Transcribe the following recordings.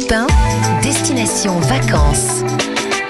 Europe 1, destination vacances.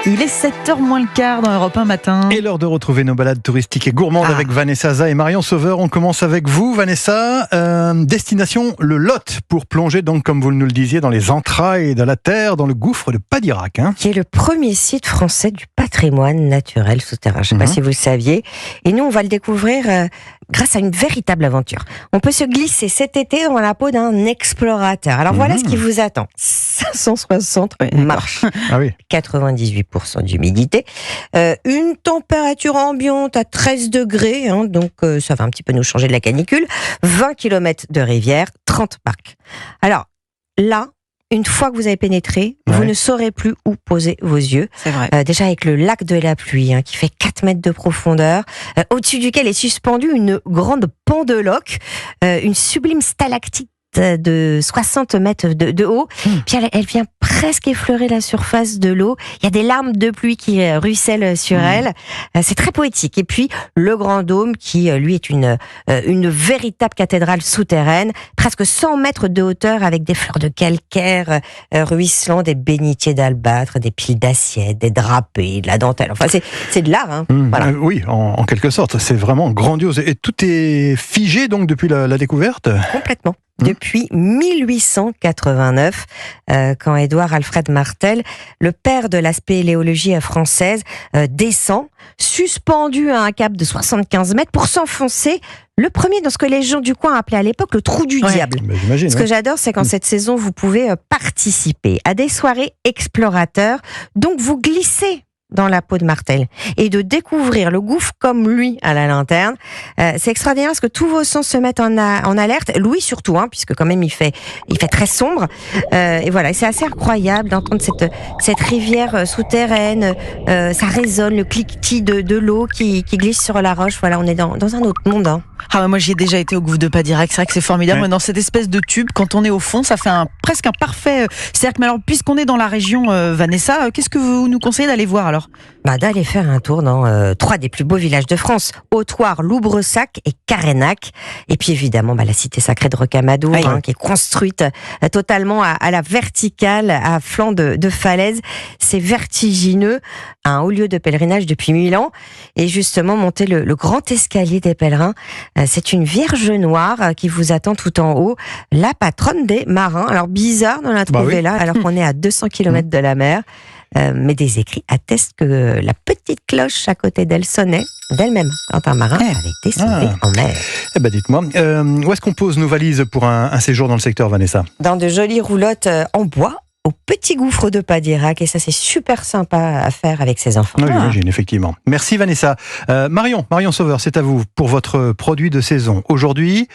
Il est 7h moins le quart dans Europe 1 matin. Et l'heure de retrouver nos balades touristiques et gourmandes avec Vanessa Za et Marion Sauveur. On commence avec vous, Vanessa. Destination le Lot pour plonger, donc, comme vous nous le disiez, dans les entrailles de la terre, dans le gouffre de Padirac. Qui est le premier site français du patrimoine naturel souterrain. Je ne sais pas si vous le saviez. Et nous, on va le découvrir grâce à une véritable aventure. On peut se glisser cet été dans la peau d'un explorateur. Alors voilà ce qui vous attend. 560 marches. Ah oui. 98% d'humidité. Une température ambiante à 13 degrés. Donc ça va un petit peu nous changer de la canicule. 20 km de rivière, 30 parcs. Alors là, une fois que vous avez pénétré, vous ne saurez plus où poser vos yeux. C'est vrai. Déjà avec le lac de la pluie, qui fait 4 mètres de profondeur, au-dessus duquel est suspendue une grande pendeloque, une sublime stalactite de 60 mètres de haut. Puis elle vient presque effleurer la surface de l'eau. Il y a des larmes de pluie qui ruissellent sur elle. C'est très poétique. Et puis le Grand Dôme qui, lui, est une véritable cathédrale souterraine, presque 100 mètres de hauteur avec des fleurs de calcaire ruisselant, des bénitiers d'albâtre, des piles d'assiettes, des drapés, de la dentelle. Enfin, c'est de l'art. Voilà. Oui, en quelque sorte. C'est vraiment grandiose. Et tout est figé, donc, depuis la découverte ? Complètement. Depuis 1889, quand Édouard Alfred Martel, le père de la spéléologie française, descend, suspendu à un cap de 75 mètres pour s'enfoncer, le premier dans ce que les gens du coin appelaient à l'époque le trou du diable. J'imagine, ce que j'adore, c'est qu'en cette saison, vous pouvez participer à des soirées explorateurs, donc vous glissez dans la peau de Martel et de découvrir le gouffre comme lui à la lanterne. C'est extraordinaire parce que tous vos sens se mettent en alerte. Louis surtout, puisque quand même il fait très sombre. Et voilà, c'est assez incroyable d'entendre cette rivière souterraine. Ça résonne, le cliquetis de l'eau qui glisse sur la roche. Voilà, on est dans un autre monde. Moi j'y ai déjà été au gouffre de Padirac, c'est vrai que c'est formidable. Ouais. Dans cette espèce de tube, quand on est au fond, ça fait presque un parfait cercle. Mais alors, puisqu'on est dans la région, Vanessa, qu'est-ce que vous nous conseillez d'aller voir alors ? D'aller faire un tour dans 3 des plus beaux villages de France, Hautoir, Loubressac et Carénac. Et puis évidemment la cité sacrée de Rocamadour, qui est construite totalement à la verticale, à flanc de falaise. C'est vertigineux, un haut lieu de pèlerinage depuis 1000 ans. Et justement, monter le grand escalier des pèlerins, c'est une Vierge noire qui vous attend tout en haut, la patronne des marins. Alors bizarre de la trouver là, alors qu'on est à 200 km de la mer. Mais des écrits attestent que la petite cloche à côté d'elle sonnait d'elle-même quand un marin avait été sauvé en mer. Dites-moi, où est-ce qu'on pose nos valises pour un séjour dans le secteur, Vanessa ? Dans de jolies roulottes en bois, au petit gouffre de Padirac, et ça c'est super sympa à faire avec ses enfants. Oui, j'imagine, effectivement. Merci Vanessa. Marion Sauveur, c'est à vous pour votre produit de saison. Aujourd'hui...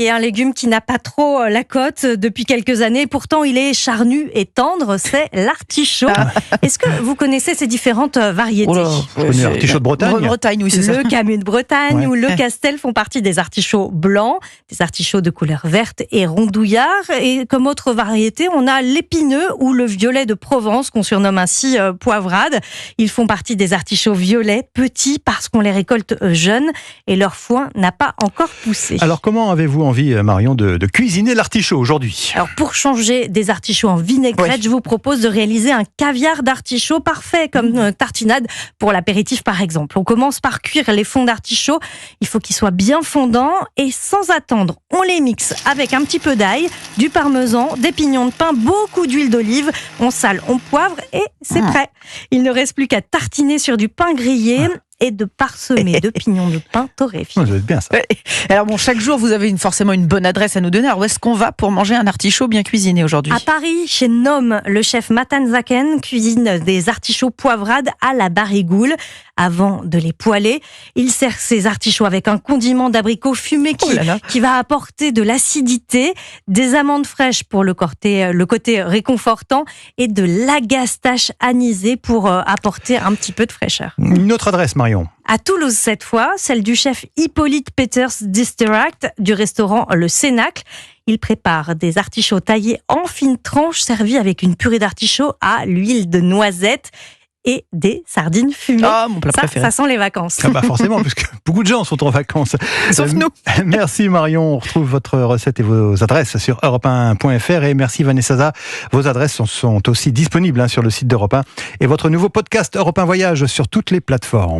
Et un légume qui n'a pas trop la cote depuis quelques années. Pourtant, il est charnu et tendre. C'est l'artichaut. Est-ce que vous connaissez ces différentes variétés ? L'artichaut de Bretagne. Bretagne, oui, c'est ça. Le Camus de Bretagne ou le Castel font partie des artichauts blancs, des artichauts de couleur verte et rondouillard. Et comme autre variété, on a l'épineux ou le violet de Provence, qu'on surnomme ainsi poivrade. Ils font partie des artichauts violets, petits parce qu'on les récolte jeunes et leur foin n'a pas encore poussé. Alors, comment avez-vous envie, Marion, de cuisiner l'artichaut aujourd'hui ? Alors, pour changer des artichauts en vinaigrette, je vous propose de réaliser un caviar d'artichaut parfait comme tartinade pour l'apéritif par exemple. On commence par cuire les fonds d'artichaut. Il faut qu'ils soient bien fondants et sans attendre, on les mixe avec un petit peu d'ail, du parmesan, des pignons de pain, beaucoup d'huile d'olive. On sale, on poivre et c'est prêt. Il ne reste plus qu'à tartiner sur du pain grillé et de parsemer de pignons de pain torréfiés. Ça doit être bien ça. Alors chaque jour vous avez forcément une bonne adresse à nous donner. Alors où est-ce qu'on va pour manger un artichaut bien cuisiné aujourd'hui ? À Paris, chez Nom, le chef Matan Zaken cuisine des artichauts poivrades à la barigoule. Avant de les poêler, il sert ses artichauts avec un condiment d'abricot fumé qui va apporter de l'acidité, des amandes fraîches pour le côté réconfortant et de l'agastache anisée pour apporter un petit peu de fraîcheur. Une autre adresse, Marion ? À Toulouse cette fois, celle du chef Hippolyte Peters Disteract du restaurant Le Cénacle. Il prépare des artichauts taillés en fines tranches servis avec une purée d'artichauts à l'huile de noisette. et des sardines fumées. Ah, mon plat préféré. Ça sent les vacances. Ah bah forcément, puisque beaucoup de gens sont en vacances. Sauf nous. Merci Marion, on retrouve votre recette et vos adresses sur europe1.fr et merci Vanessa. Vos adresses sont aussi disponibles sur le site d'Europe 1 et votre nouveau podcast Europe 1 Voyage sur toutes les plateformes.